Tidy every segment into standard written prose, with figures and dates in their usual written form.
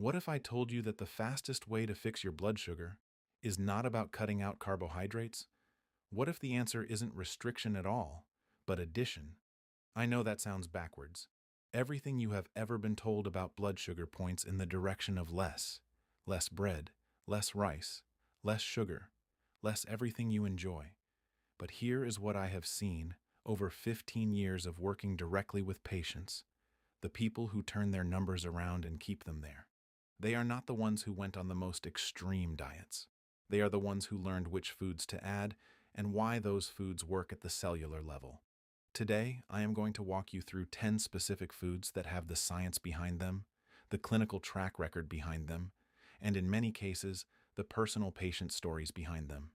What if I told you that the fastest way to fix your blood sugar is not about cutting out carbohydrates? What if the answer isn't restriction at all, but addition? I know that sounds backwards. Everything you have ever been told about blood sugar points in the direction of less. Less bread, less rice, less sugar, less everything you enjoy. But here is what I have seen over 15 years of working directly with patients, the people who turn their numbers around and keep them there. They are not the ones who went on the most extreme diets. They are the ones who learned which foods to add and why those foods work at the cellular level. Today, I am going to walk you through 10 specific foods that have the science behind them, the clinical track record behind them, and in many cases, the personal patient stories behind them.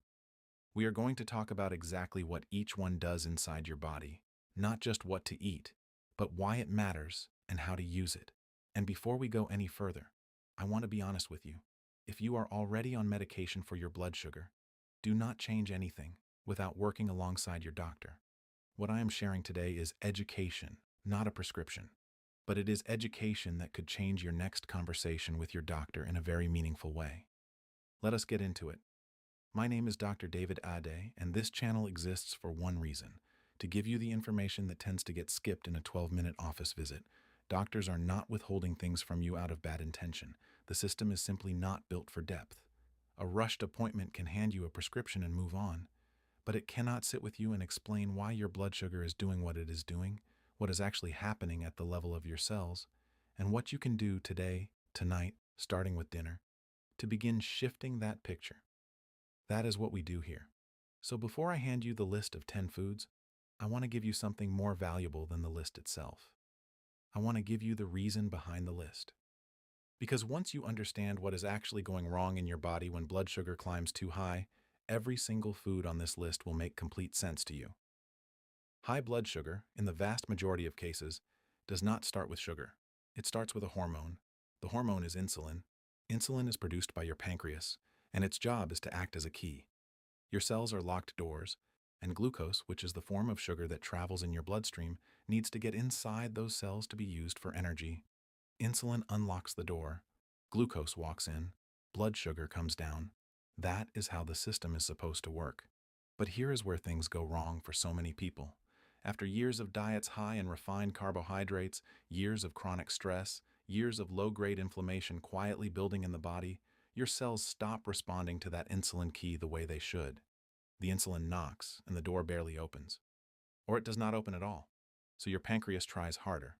We are going to talk about exactly what each one does inside your body, not just what to eat, but why it matters and how to use it. And before we go any further, I want to be honest with you. If you are already on medication for your blood sugar, do not change anything without working alongside your doctor. What I am sharing today is education, not a prescription. But it is education that could change your next conversation with your doctor in a very meaningful way. Let us get into it. My name is Dr. David Ade, and this channel exists for one reason: to give you the information that tends to get skipped in a 12-minute office visit. Doctors are not withholding things from you out of bad intention. The system is simply not built for depth. A rushed appointment can hand you a prescription and move on, but it cannot sit with you and explain why your blood sugar is doing what it is doing, what is actually happening at the level of your cells, and what you can do today, tonight, starting with dinner, to begin shifting that picture. That is what we do here. So before I hand you the list of 10 foods, I want to give you something more valuable than the list itself. I want to give you the reason behind the list. Because once you understand what is actually going wrong in your body when blood sugar climbs too high, every single food on this list will make complete sense to you. High blood sugar, in the vast majority of cases, does not start with sugar. It starts with a hormone. The hormone is insulin. Insulin is produced by your pancreas, and its job is to act as a key. Your cells are locked doors, and glucose, which is the form of sugar that travels in your bloodstream, needs to get inside those cells to be used for energy. Insulin unlocks the door, glucose walks in, blood sugar comes down. That is how the system is supposed to work. But here is where things go wrong for so many people. After years of diets high in refined carbohydrates, years of chronic stress, years of low-grade inflammation quietly building in the body, your cells stop responding to that insulin key the way they should. The insulin knocks, and the door barely opens. Or it does not open at all. So your pancreas tries harder.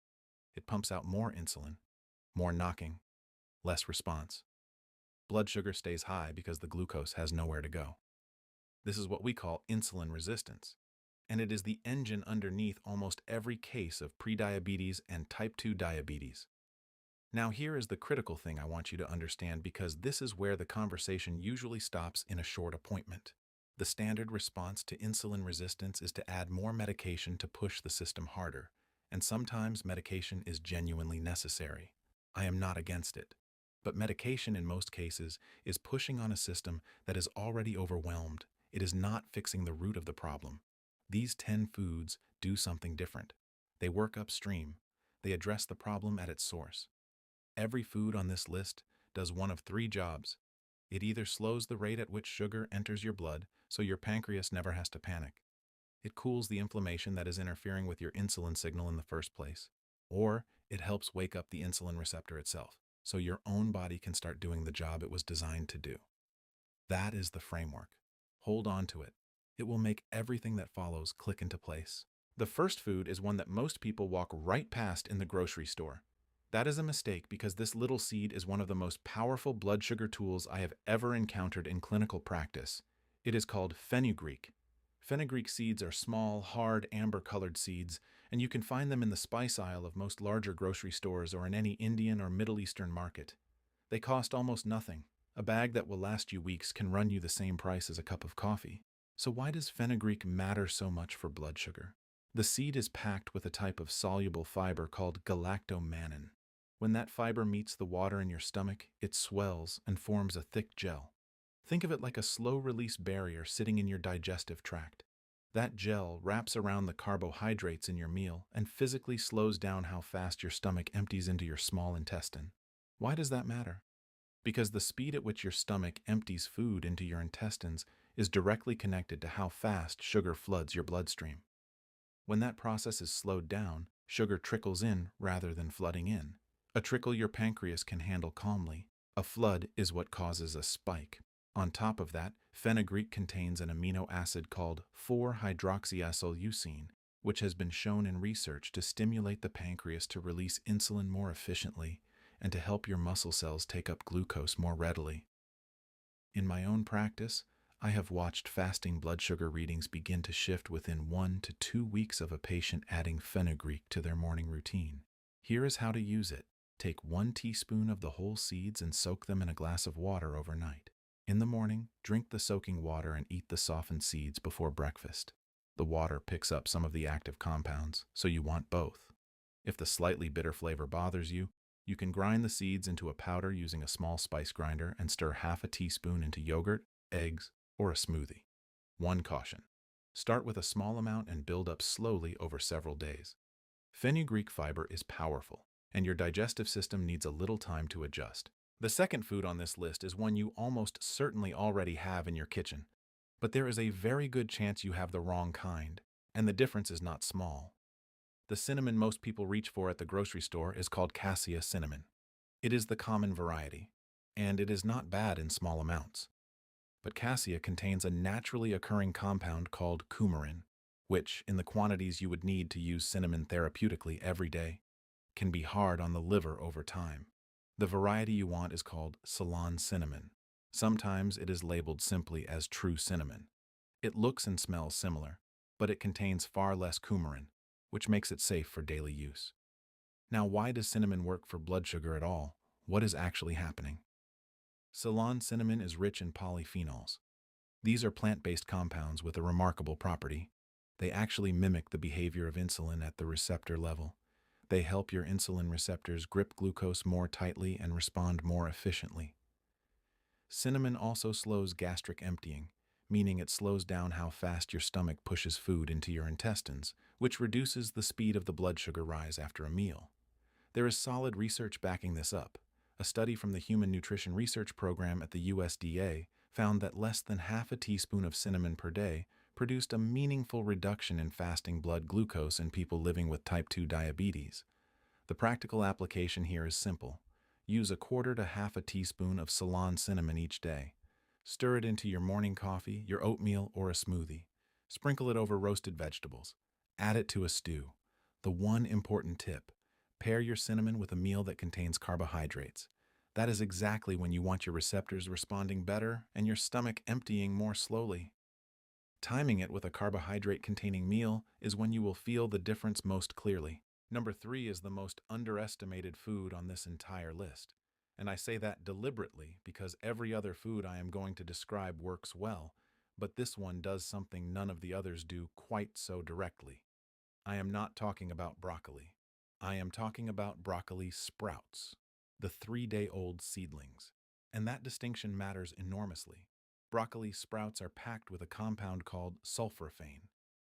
It pumps out more insulin, more knocking, less response. Blood sugar stays high because the glucose has nowhere to go. This is what we call insulin resistance, and it is the engine underneath almost every case of prediabetes and type 2 diabetes. Now here is the critical thing I want you to understand, because this is where the conversation usually stops in a short appointment. The standard response to insulin resistance is to add more medication to push the system harder, and sometimes medication is genuinely necessary. I am not against it. But medication in most cases is pushing on a system that is already overwhelmed. It is not fixing the root of the problem. These 10 foods do something different. They work upstream. They address the problem at its source. Every food on this list does one of 3 jobs. It either slows the rate at which sugar enters your blood, so your pancreas never has to panic. It cools the inflammation that is interfering with your insulin signal in the first place. Or it helps wake up the insulin receptor itself, so your own body can start doing the job it was designed to do. That is the framework. Hold on to it. It will make everything that follows click into place. The first food is one that most people walk right past in the grocery store. That is a mistake, because this little seed is one of the most powerful blood sugar tools I have ever encountered in clinical practice. It is called fenugreek. Fenugreek seeds are small, hard, amber-colored seeds, and you can find them in the spice aisle of most larger grocery stores or in any Indian or Middle Eastern market. They cost almost nothing. A bag that will last you weeks can run you the same price as a cup of coffee. So why does fenugreek matter so much for blood sugar? The seed is packed with a type of soluble fiber called galactomannan. When that fiber meets the water in your stomach, it swells and forms a thick gel. Think of it like a slow-release barrier sitting in your digestive tract. That gel wraps around the carbohydrates in your meal and physically slows down how fast your stomach empties into your small intestine. Why does that matter? Because the speed at which your stomach empties food into your intestines is directly connected to how fast sugar floods your bloodstream. When that process is slowed down, sugar trickles in rather than flooding in. A trickle your pancreas can handle calmly. A flood is what causes a spike. On top of that, fenugreek contains an amino acid called 4-hydroxyisoleucine, which has been shown in research to stimulate the pancreas to release insulin more efficiently and to help your muscle cells take up glucose more readily. In my own practice, I have watched fasting blood sugar readings begin to shift within 1 to 2 weeks of a patient adding fenugreek to their morning routine. Here is how to use it. Take 1 teaspoon of the whole seeds and soak them in a glass of water overnight. In the morning, drink the soaking water and eat the softened seeds before breakfast. The water picks up some of the active compounds, so you want both. If the slightly bitter flavor bothers you, you can grind the seeds into a powder using a small spice grinder and stir half a teaspoon into yogurt, eggs, or a smoothie. One caution: start with a small amount and build up slowly over several days. Fenugreek fiber is powerful, and your digestive system needs a little time to adjust. The second food on this list is one you almost certainly already have in your kitchen, but there is a very good chance you have the wrong kind, and the difference is not small. The cinnamon most people reach for at the grocery store is called cassia cinnamon. It is the common variety, and it is not bad in small amounts. But cassia contains a naturally occurring compound called coumarin, which, in the quantities you would need to use cinnamon therapeutically every day, can be hard on the liver over time. The variety you want is called Ceylon cinnamon. Sometimes it is labeled simply as true cinnamon. It looks and smells similar, but it contains far less coumarin, which makes it safe for daily use. Now, why does cinnamon work for blood sugar at all? What is actually happening? Ceylon cinnamon is rich in polyphenols. These are plant-based compounds with a remarkable property. They actually mimic the behavior of insulin at the receptor level. They help your insulin receptors grip glucose more tightly and respond more efficiently. Cinnamon also slows gastric emptying, meaning it slows down how fast your stomach pushes food into your intestines, which reduces the speed of the blood sugar rise after a meal. There is solid research backing this up. A study from the Human Nutrition Research Program at the USDA found that less than half a teaspoon of cinnamon per day produced a meaningful reduction in fasting blood glucose in people living with type 2 diabetes. The practical application here is simple. Use 1/4 to half a teaspoon of Ceylon cinnamon each day. Stir it into your morning coffee, your oatmeal, or a smoothie. Sprinkle it over roasted vegetables. Add it to a stew. The one important tip: pair your cinnamon with a meal that contains carbohydrates. That is exactly when you want your receptors responding better and your stomach emptying more slowly. Timing it with a carbohydrate-containing meal is when you will feel the difference most clearly. Number 3 is the most underestimated food on this entire list. And I say that deliberately because every other food I am going to describe works well, but this one does something none of the others do quite so directly. I am not talking about broccoli. I am talking about broccoli sprouts, the 3-day-old seedlings. And that distinction matters enormously. Broccoli sprouts are packed with a compound called sulforaphane.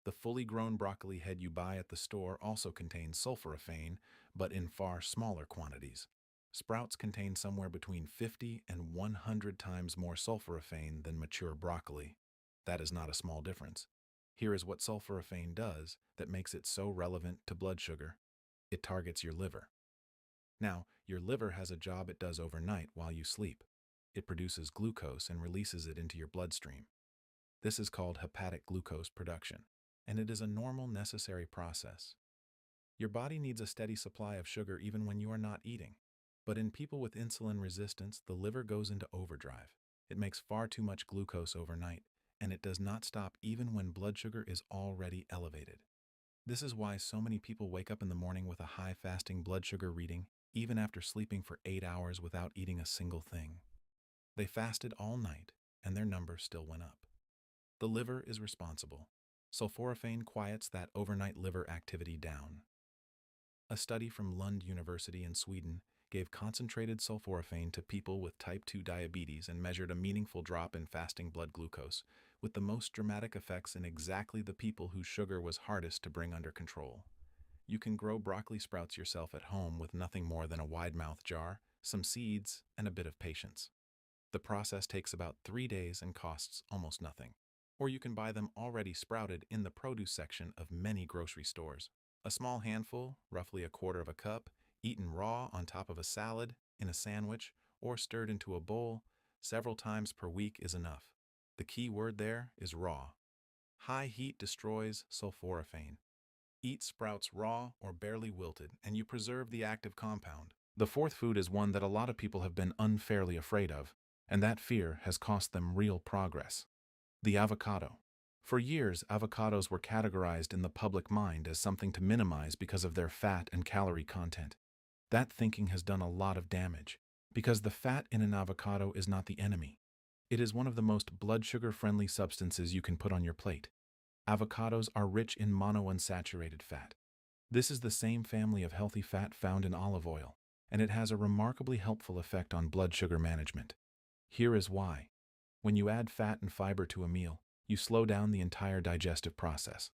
The fully grown broccoli head you buy at the store also contains sulforaphane, but in far smaller quantities. Sprouts contain somewhere between 50 and 100 times more sulforaphane than mature broccoli. That is not a small difference. Here is what sulforaphane does that makes it so relevant to blood sugar. It targets your liver. Now, your liver has a job it does overnight while you sleep. It produces glucose and releases it into your bloodstream. This is called hepatic glucose production, and it is a normal, necessary process. Your body needs a steady supply of sugar even when you are not eating. But in people with insulin resistance, the liver goes into overdrive. It makes far too much glucose overnight, and it does not stop even when blood sugar is already elevated. This is why so many people wake up in the morning with a high fasting blood sugar reading, even after sleeping for 8 hours without eating a single thing. They fasted all night, and their number still went up. The liver is responsible. Sulforaphane quiets that overnight liver activity down. A study from Lund University in Sweden gave concentrated sulforaphane to people with type 2 diabetes and measured a meaningful drop in fasting blood glucose, with the most dramatic effects in exactly the people whose sugar was hardest to bring under control. You can grow broccoli sprouts yourself at home with nothing more than a wide-mouth jar, some seeds, and a bit of patience. The process takes about 3 days and costs almost nothing. Or you can buy them already sprouted in the produce section of many grocery stores. A small handful, roughly a quarter of a cup, eaten raw on top of a salad, in a sandwich, or stirred into a bowl several times per week is enough. The key word there is raw. High heat destroys sulforaphane. Eat sprouts raw or barely wilted, and you preserve the active compound. The fourth food is one that a lot of people have been unfairly afraid of, and that fear has cost them real progress. The avocado. For years, avocados were categorized in the public mind as something to minimize because of their fat and calorie content. That thinking has done a lot of damage, because the fat in an avocado is not the enemy. It is one of the most blood sugar-friendly substances you can put on your plate. Avocados are rich in monounsaturated fat. This is the same family of healthy fat found in olive oil, and it has a remarkably helpful effect on blood sugar management. Here is why. When you add fat and fiber to a meal, you slow down the entire digestive process.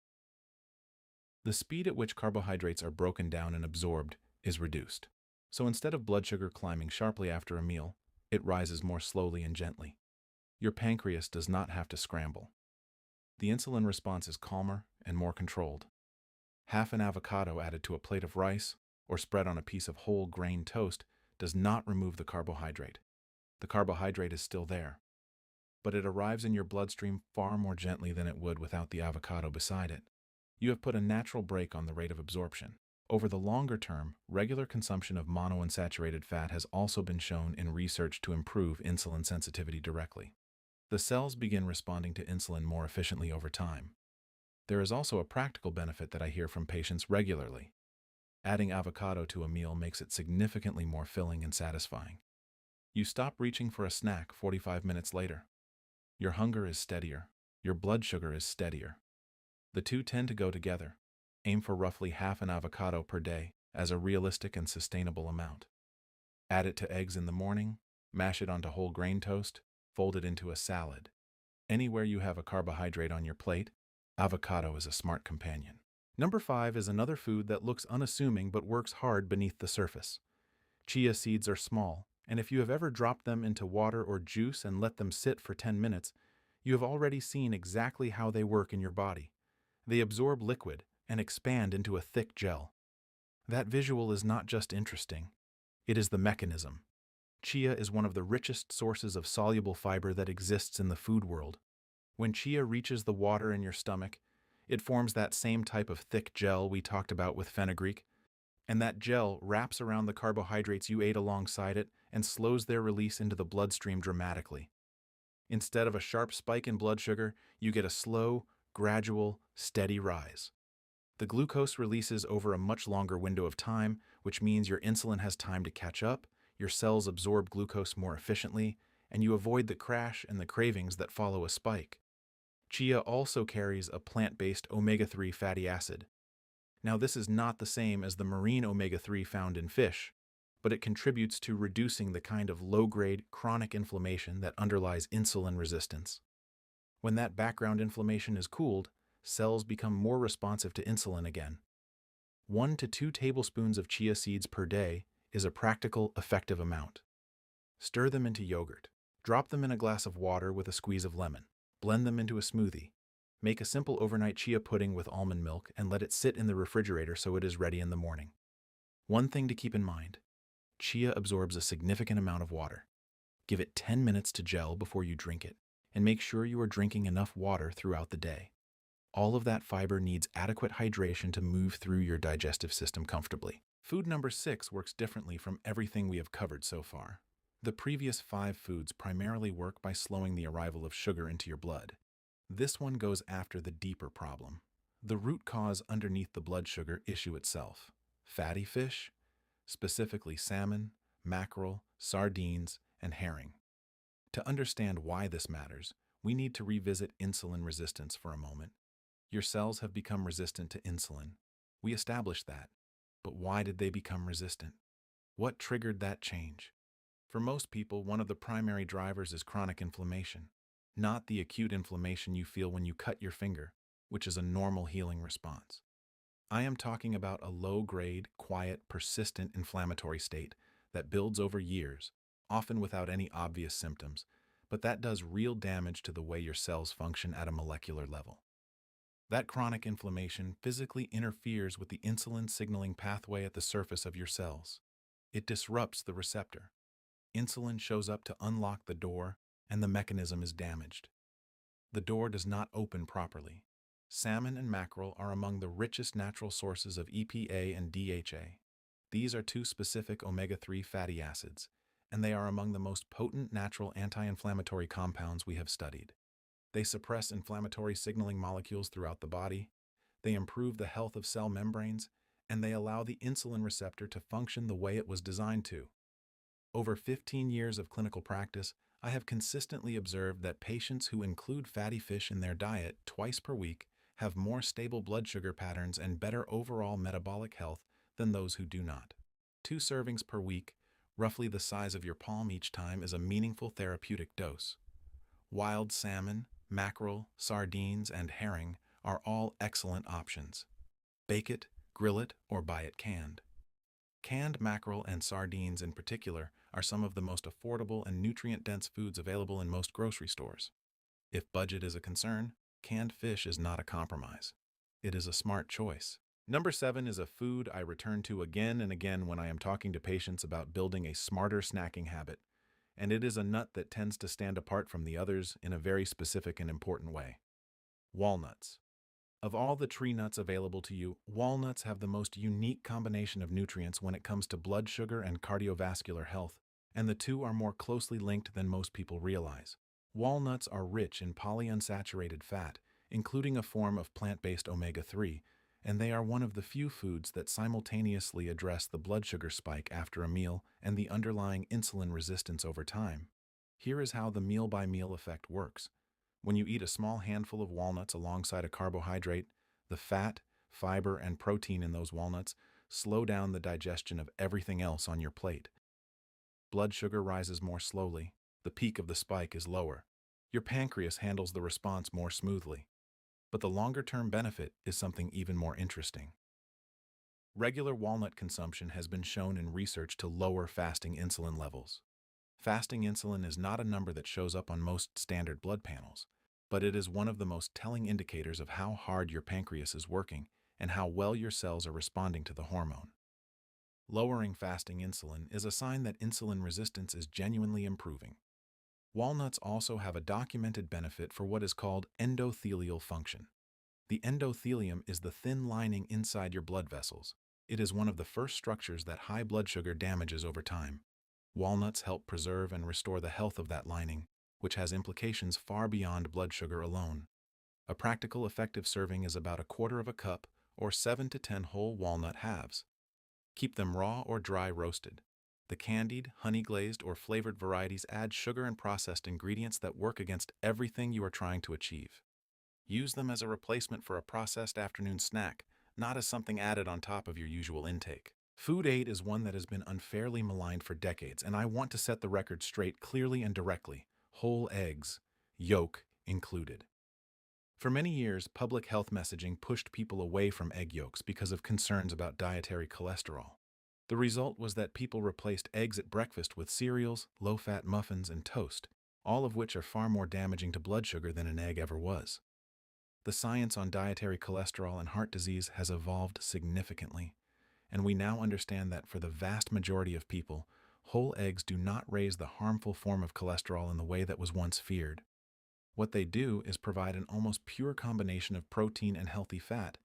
The speed at which carbohydrates are broken down and absorbed is reduced. So instead of blood sugar climbing sharply after a meal, it rises more slowly and gently. Your pancreas does not have to scramble. The insulin response is calmer and more controlled. Half an avocado added to a plate of rice or spread on a piece of whole grain toast does not remove the carbohydrate. The carbohydrate is still there, but it arrives in your bloodstream far more gently than it would without the avocado beside it. You have put a natural brake on the rate of absorption. Over the longer term, regular consumption of monounsaturated fat has also been shown in research to improve insulin sensitivity directly. The cells begin responding to insulin more efficiently over time. There is also a practical benefit that I hear from patients regularly. Adding avocado to a meal makes it significantly more filling and satisfying. You stop reaching for a snack 45 minutes later. Your hunger is steadier. Your blood sugar is steadier. The two tend to go together. Aim for roughly half an avocado per day as a realistic and sustainable amount. Add it to eggs in the morning, mash it onto whole grain toast, fold it into a salad. Anywhere you have a carbohydrate on your plate, avocado is a smart companion. Number 5 is another food that looks unassuming but works hard beneath the surface. Chia seeds are small, and if you have ever dropped them into water or juice and let them sit for 10 minutes, you have already seen exactly how they work in your body. They absorb liquid and expand into a thick gel. That visual is not just interesting, it is the mechanism. Chia is one of the richest sources of soluble fiber that exists in the food world. When chia reaches the water in your stomach, it forms that same type of thick gel we talked about with fenugreek, and that gel wraps around the carbohydrates you ate alongside it and slows their release into the bloodstream dramatically. Instead of a sharp spike in blood sugar, you get a slow, gradual, steady rise. The glucose releases over a much longer window of time, which means your insulin has time to catch up, your cells absorb glucose more efficiently, and you avoid the crash and the cravings that follow a spike. Chia also carries a plant-based omega-3 fatty acid. Now, this is not the same as the marine omega-3 found in fish, but it contributes to reducing the kind of low-grade chronic inflammation that underlies insulin resistance. When that background inflammation is cooled, cells become more responsive to insulin again. 1 to 2 tablespoons of chia seeds per day is a practical, effective amount. Stir them into yogurt. Drop them in a glass of water with a squeeze of lemon. Blend them into a smoothie. Make a simple overnight chia pudding with almond milk and let it sit in the refrigerator so it is ready in the morning. One thing to keep in mind: chia absorbs a significant amount of water. Give it 10 minutes to gel before you drink it, and make sure you are drinking enough water throughout the day. All of that fiber needs adequate hydration to move through your digestive system comfortably. Food number 6 works differently from everything we have covered so far. The previous 5 foods primarily work by slowing the arrival of sugar into your blood. This one goes after the deeper problem, the root cause underneath the blood sugar issue itself: fatty fish, specifically salmon, mackerel, sardines, and herring. To understand why this matters, we need to revisit insulin resistance for a moment. Your cells have become resistant to insulin. We established that. But why did they become resistant? What triggered that change? For most people, one of the primary drivers is chronic inflammation, not the acute inflammation you feel when you cut your finger, which is a normal healing response. I am talking about a low-grade, quiet, persistent inflammatory state that builds over years, often without any obvious symptoms, but that does real damage to the way your cells function at a molecular level. That chronic inflammation physically interferes with the insulin signaling pathway at the surface of your cells. It disrupts the receptor. Insulin shows up to unlock the door, and the mechanism is damaged. The door does not open properly. Salmon and mackerel are among the richest natural sources of EPA and DHA. These are two specific omega-3 fatty acids, and they are among the most potent natural anti-inflammatory compounds we have studied. They suppress inflammatory signaling molecules throughout the body, they improve the health of cell membranes, and they allow the insulin receptor to function the way it was designed to. Over 15 years of clinical practice, I have consistently observed that patients who include fatty fish in their diet twice per week have more stable blood sugar patterns and better overall metabolic health than those who do not. 2 servings per week, roughly the size of your palm each time, is a meaningful therapeutic dose. Wild salmon, mackerel, sardines, and herring are all excellent options. Bake it, grill it, or buy it canned. Canned mackerel and sardines in particular are some of the most affordable and nutrient-dense foods available in most grocery stores. If budget is a concern, canned fish is not a compromise. It is a smart choice. Number 7 is a food I return to again and again when I am talking to patients about building a smarter snacking habit, and it is a nut that tends to stand apart from the others in a very specific and important way. Walnuts. Of all the tree nuts available to you, walnuts have the most unique combination of nutrients when it comes to blood sugar and cardiovascular health, and the two are more closely linked than most people realize. Walnuts are rich in polyunsaturated fat, including a form of plant-based omega-3, and they are one of the few foods that simultaneously address the blood sugar spike after a meal and the underlying insulin resistance over time. Here is how the meal-by-meal effect works. When you eat a small handful of walnuts alongside a carbohydrate, the fat, fiber, and protein in those walnuts slow down the digestion of everything else on your plate. Blood sugar rises more slowly, the peak of the spike is lower. Your pancreas handles the response more smoothly. But the longer-term benefit is something even more interesting. Regular walnut consumption has been shown in research to lower fasting insulin levels. Fasting insulin is not a number that shows up on most standard blood panels, but it is one of the most telling indicators of how hard your pancreas is working and how well your cells are responding to the hormone. Lowering fasting insulin is a sign that insulin resistance is genuinely improving. Walnuts also have a documented benefit for what is called endothelial function. The endothelium is the thin lining inside your blood vessels. It is one of the first structures that high blood sugar damages over time. Walnuts help preserve and restore the health of that lining, which has implications far beyond blood sugar alone. A practical effective serving is about 1/4 cup or 7 to 10 whole walnut halves. Keep them raw or dry roasted. The candied, honey-glazed, or flavored varieties add sugar and processed ingredients that work against everything you are trying to achieve. Use them as a replacement for a processed afternoon snack, not as something added on top of your usual intake. Food aid is one that has been unfairly maligned for decades, and I want to set the record straight clearly and directly. Whole eggs, yolk included. For many years, public health messaging pushed people away from egg yolks because of concerns about dietary cholesterol. The result was that people replaced eggs at breakfast with cereals, low-fat muffins, and toast, all of which are far more damaging to blood sugar than an egg ever was. The science on dietary cholesterol and heart disease has evolved significantly, and we now understand that for the vast majority of people, whole eggs do not raise the harmful form of cholesterol in the way that was once feared. What they do is provide an almost pure combination of protein and healthy fat,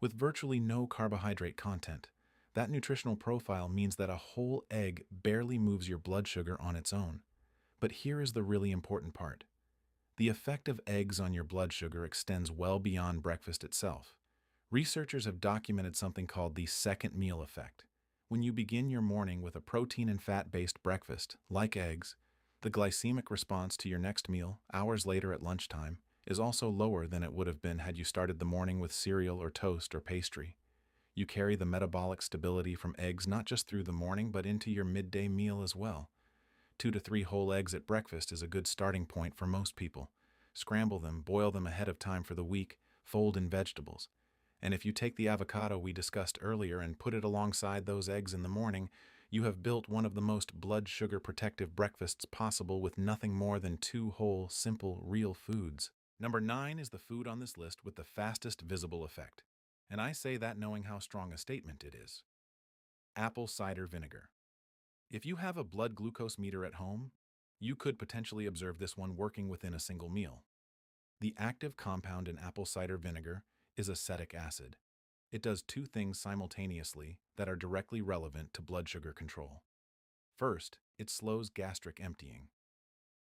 with virtually no carbohydrate content. That nutritional profile means that a whole egg barely moves your blood sugar on its own. But here is the really important part. The effect of eggs on your blood sugar extends well beyond breakfast itself. Researchers have documented something called the second meal effect. When you begin your morning with a protein and fat-based breakfast, like eggs, the glycemic response to your next meal, hours later at lunchtime, is also lower than it would have been had you started the morning with cereal or toast or pastry. You carry the metabolic stability from eggs not just through the morning but into your midday meal as well. 2 to 3 whole eggs at breakfast is a good starting point for most people. Scramble them, boil them ahead of time for the week, fold in vegetables. And if you take the avocado we discussed earlier and put it alongside those eggs in the morning, You have built one of the most blood sugar protective breakfasts possible with nothing more than two whole, simple, real foods. Number 9 is the food on this list with the fastest visible effect. And I say that knowing how strong a statement it is. Apple cider vinegar. If you have a blood glucose meter at home, you could potentially observe this one working within a single meal. The active compound in apple cider vinegar is acetic acid. It does two things simultaneously that are directly relevant to blood sugar control. First, it slows gastric emptying.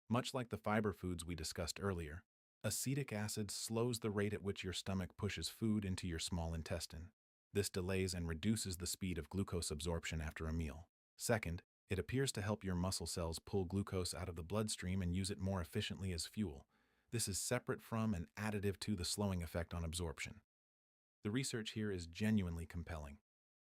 Much like the fiber foods we discussed earlier, acetic acid slows the rate at which your stomach pushes food into your small intestine. This delays and reduces the speed of glucose absorption after a meal. Second, it appears to help your muscle cells pull glucose out of the bloodstream and use it more efficiently as fuel. This is separate from and additive to the slowing effect on absorption. The research here is genuinely compelling.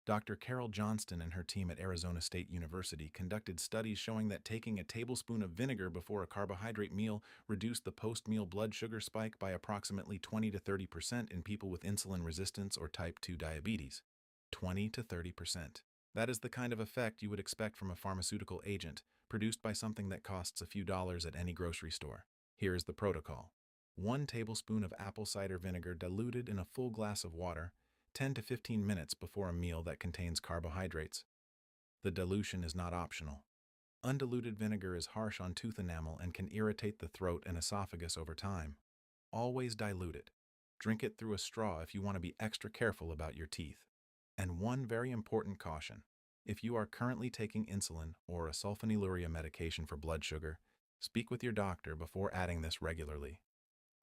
Dr. Carol Johnston and her team at Arizona State University conducted studies showing that taking a tablespoon of vinegar before a carbohydrate meal reduced the post-meal blood sugar spike by approximately 20 to 30% in people with insulin resistance or type 2 diabetes. 20 to 30%. That is the kind of effect you would expect from a pharmaceutical agent, produced by something that costs a few dollars at any grocery store. Here is the protocol. 1 tablespoon of apple cider vinegar diluted in a full glass of water, 10 to 15 minutes before a meal that contains carbohydrates. The dilution is not optional. Undiluted vinegar is harsh on tooth enamel and can irritate the throat and esophagus over time. Always dilute it. Drink it through a straw if you want to be extra careful about your teeth. And one very important caution. If you are currently taking insulin or a sulfonylurea medication for blood sugar, speak with your doctor before adding this regularly.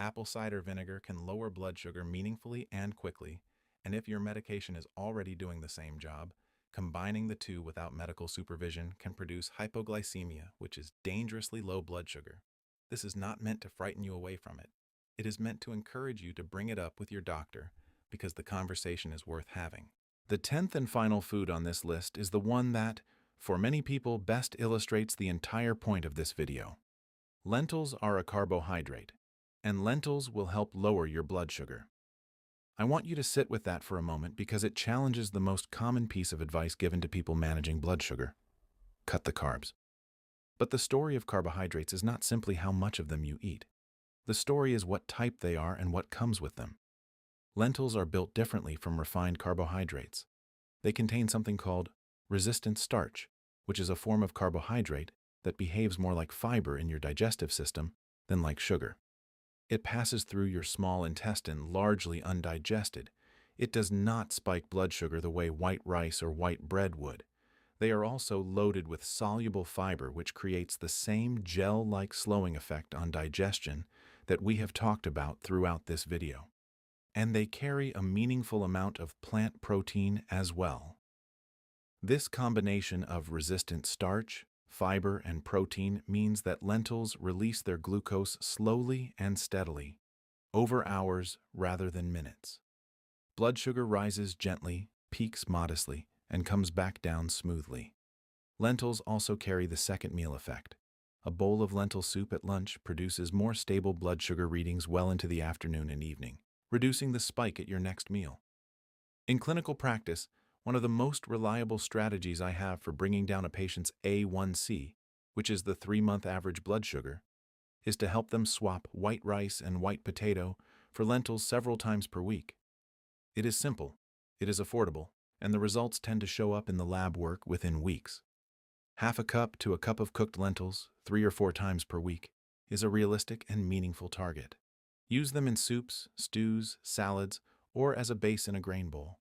Apple cider vinegar can lower blood sugar meaningfully and quickly, and if your medication is already doing the same job, combining the two without medical supervision can produce hypoglycemia, which is dangerously low blood sugar. This is not meant to frighten you away from it. It is meant to encourage you to bring it up with your doctor because the conversation is worth having. The 10th and final food on this list is the one that, for many people, best illustrates the entire point of this video. Lentils are a carbohydrate, and lentils will help lower your blood sugar. I want you to sit with that for a moment because it challenges the most common piece of advice given to people managing blood sugar. Cut the carbs. But the story of carbohydrates is not simply how much of them you eat. The story is what type they are and what comes with them. Lentils are built differently from refined carbohydrates. They contain something called resistant starch, which is a form of carbohydrate that behaves more like fiber in your digestive system than like sugar. It passes through your small intestine largely undigested. It does not spike blood sugar the way white rice or white bread would. They are also loaded with soluble fiber, which creates the same gel-like slowing effect on digestion that we have talked about throughout this video. And they carry a meaningful amount of plant protein as well. This combination of resistant starch, fiber, and protein means that lentils release their glucose slowly and steadily, over hours rather than minutes. Blood sugar rises gently, peaks modestly, and comes back down smoothly. Lentils also carry the second meal effect. A bowl of lentil soup at lunch produces more stable blood sugar readings well into the afternoon and evening, reducing the spike at your next meal. In clinical practice, one of the most reliable strategies I have for bringing down a patient's A1C, which is the 3-month average blood sugar, is to help them swap white rice and white potato for lentils several times per week. It is simple, it is affordable, and the results tend to show up in the lab work within weeks. Half a cup to a cup of cooked lentils, 3 or 4 times per week, is a realistic and meaningful target. Use them in soups, stews, salads, or as a base in a grain bowl.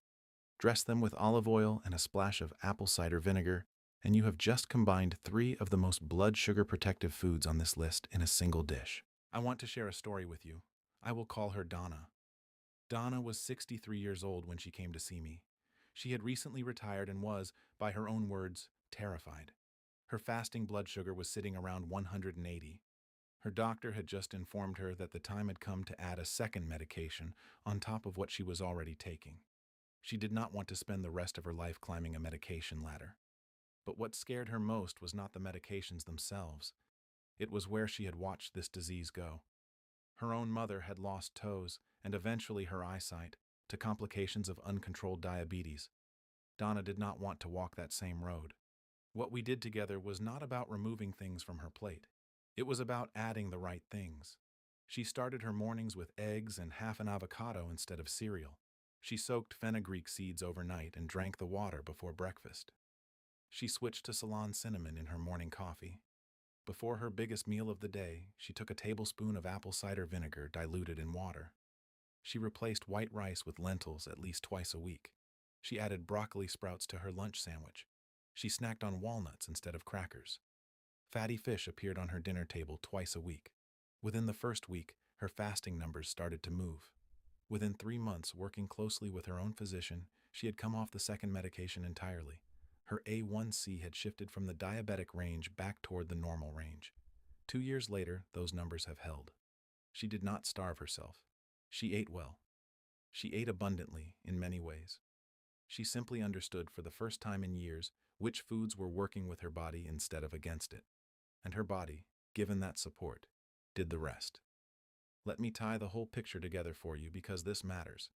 Dress them with olive oil and a splash of apple cider vinegar, and you have just combined 3 of the most blood sugar protective foods on this list in a single dish. I want to share a story with you. I will call her Donna. Donna was 63 years old when she came to see me. She had recently retired and was, by her own words, terrified. Her fasting blood sugar was sitting around 180. Her doctor had just informed her that the time had come to add a second medication on top of what she was already taking. She did not want to spend the rest of her life climbing a medication ladder. But what scared her most was not the medications themselves. It was where she had watched this disease go. Her own mother had lost toes and eventually her eyesight to complications of uncontrolled diabetes. Donna did not want to walk that same road. What we did together was not about removing things from her plate. It was about adding the right things. She started her mornings with eggs and half an avocado instead of cereal. She soaked fenugreek seeds overnight and drank the water before breakfast. She switched to Ceylon cinnamon in her morning coffee. Before her biggest meal of the day, she took a tablespoon of apple cider vinegar diluted in water. She replaced white rice with lentils at least twice a week. She added broccoli sprouts to her lunch sandwich. She snacked on walnuts instead of crackers. Fatty fish appeared on her dinner table twice a week. Within the first week, her fasting numbers started to move. Within 3 months, working closely with her own physician, she had come off the second medication entirely. Her A1C had shifted from the diabetic range back toward the normal range. 2 years later, those numbers have held. She did not starve herself. She ate well. She ate abundantly in many ways. She simply understood for the first time in years which foods were working with her body instead of against it. And her body, given that support, did the rest. Let me tie the whole picture together for you because this matters.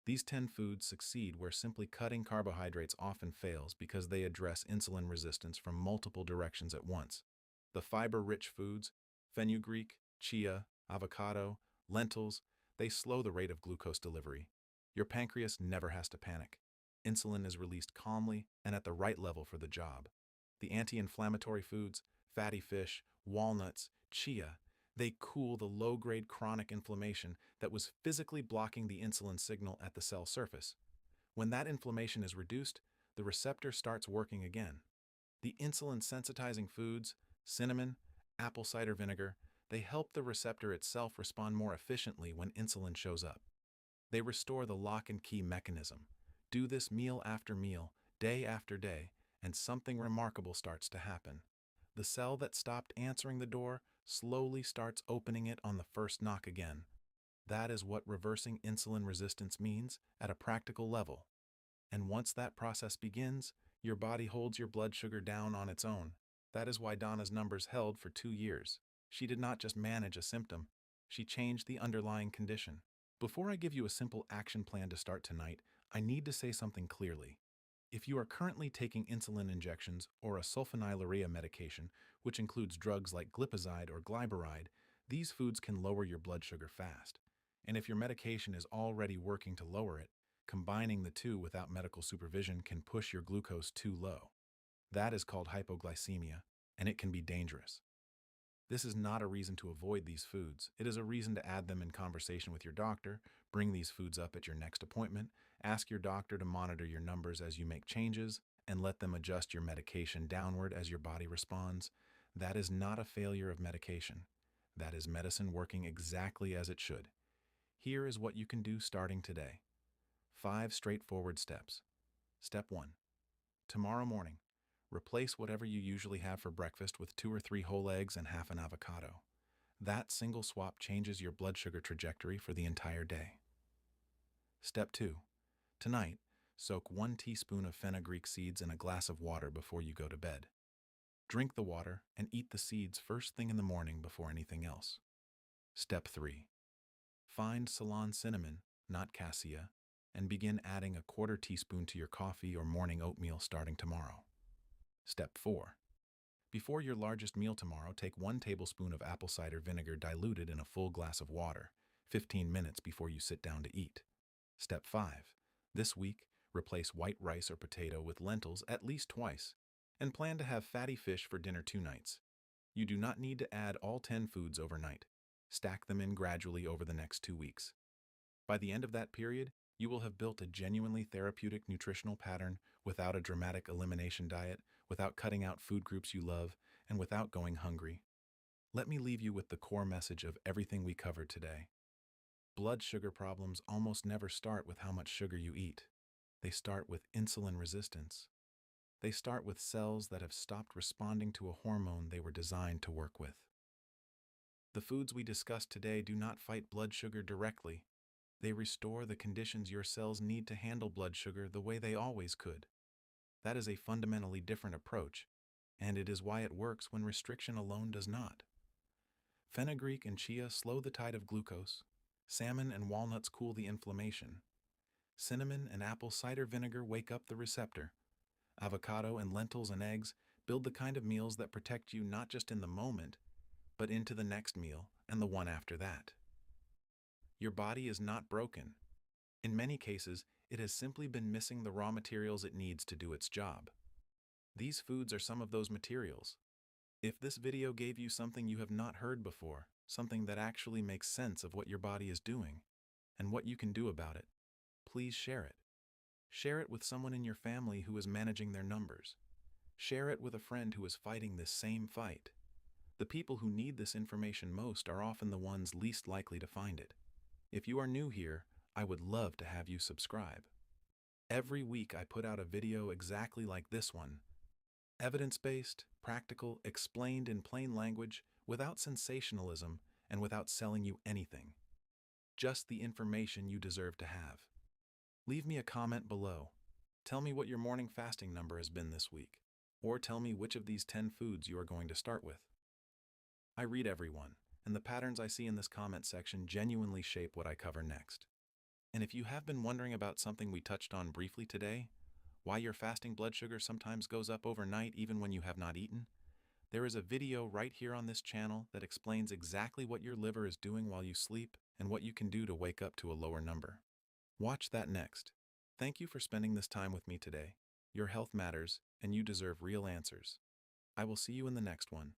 These 10 foods succeed where simply cutting carbohydrates often fails because they address insulin resistance from multiple directions at once. The fiber-rich foods, fenugreek, chia, avocado, lentils, they slow the rate of glucose delivery. Your pancreas never has to panic. Insulin is released calmly and at the right level for the job. The anti-inflammatory foods, fatty fish, walnuts, chia, they cool the low-grade chronic inflammation that was physically blocking the insulin signal at the cell surface. When that inflammation is reduced, the receptor starts working again. The insulin-sensitizing foods, cinnamon, apple cider vinegar, they help the receptor itself respond more efficiently when insulin shows up. They restore the lock and key mechanism. Do this meal after meal, day after day, and something remarkable starts to happen. The cell that stopped answering the door slowly starts opening it on the first knock again. That is what reversing insulin resistance means at a practical level. And once that process begins, your body holds your blood sugar down on its own. That is why Donna's numbers held for 2 years. She did not just manage a symptom, she changed the underlying condition. Before I give you a simple action plan to start tonight, I need to say something clearly. If you are currently taking insulin injections or a sulfonylurea medication, which includes drugs like glipizide or glyburide, these foods can lower your blood sugar fast. And if your medication is already working to lower it, combining the two without medical supervision can push your glucose too low. That is called hypoglycemia, and it can be dangerous. This is not a reason to avoid these foods. It is a reason to add them in conversation with your doctor, bring these foods up at your next appointment, ask your doctor to monitor your numbers as you make changes, and let them adjust your medication downward as your body responds. That is not a failure of medication. That is medicine working exactly as it should. Here is what you can do starting today. 5 straightforward steps. Step 1. Tomorrow morning, replace whatever you usually have for breakfast with 2 or 3 whole eggs and half an avocado. That single swap changes your blood sugar trajectory for the entire day. Step 2. Tonight, soak 1 teaspoon of fenugreek seeds in a glass of water before you go to bed. Drink the water and eat the seeds first thing in the morning before anything else. Step 3. Find Ceylon cinnamon, not cassia, and begin adding a 1/4 teaspoon to your coffee or morning oatmeal starting tomorrow. Step 4. Before your largest meal tomorrow, take 1 tablespoon of apple cider vinegar diluted in a full glass of water, 15 minutes before you sit down to eat. Step 5. This week, replace white rice or potato with lentils at least twice, and plan to have fatty fish for dinner 2 nights. You do not need to add all 10 foods overnight. Stack them in gradually over the next 2 weeks. By the end of that period, you will have built a genuinely therapeutic nutritional pattern without a dramatic elimination diet, without cutting out food groups you love, and without going hungry. Let me leave you with the core message of everything we covered today. Blood sugar problems almost never start with how much sugar you eat. They start with insulin resistance. They start with cells that have stopped responding to a hormone they were designed to work with. The foods we discussed today do not fight blood sugar directly. They restore the conditions your cells need to handle blood sugar the way they always could. That is a fundamentally different approach, and it is why it works when restriction alone does not. Fenugreek and chia slow the tide of glucose. Salmon and walnuts cool the inflammation. Cinnamon and apple cider vinegar wake up the receptor. Avocado and lentils and eggs Build the kind of meals that protect you not just in the moment, but into the next meal and the one after that. Your body is not broken. In many cases, it has simply been missing the raw materials it needs to do its job. These foods are some of those materials. If this video gave you something you have not heard before, something that actually makes sense of what your body is doing and what you can do about it, please share it. Share it with someone in your family who is managing their numbers. Share it with a friend who is fighting this same fight. The people who need this information most are often the ones least likely to find it. If you are new here, I would love to have you subscribe. Every week I put out a video exactly like this one. Evidence-based, practical, explained in plain language, without sensationalism and without selling you anything. Just the information you deserve to have. Leave me a comment below. Tell me what your morning fasting number has been this week, or tell me which of these 10 foods you are going to start with. I read everyone, and the patterns I see in this comment section genuinely shape what I cover next. And if you have been wondering about something we touched on briefly today, why your fasting blood sugar sometimes goes up overnight even when you have not eaten, there is a video right here on this channel that explains exactly what your liver is doing while you sleep and what you can do to wake up to a lower number. Watch that next. Thank you for spending this time with me today. Your health matters, and you deserve real answers. I will see you in the next one.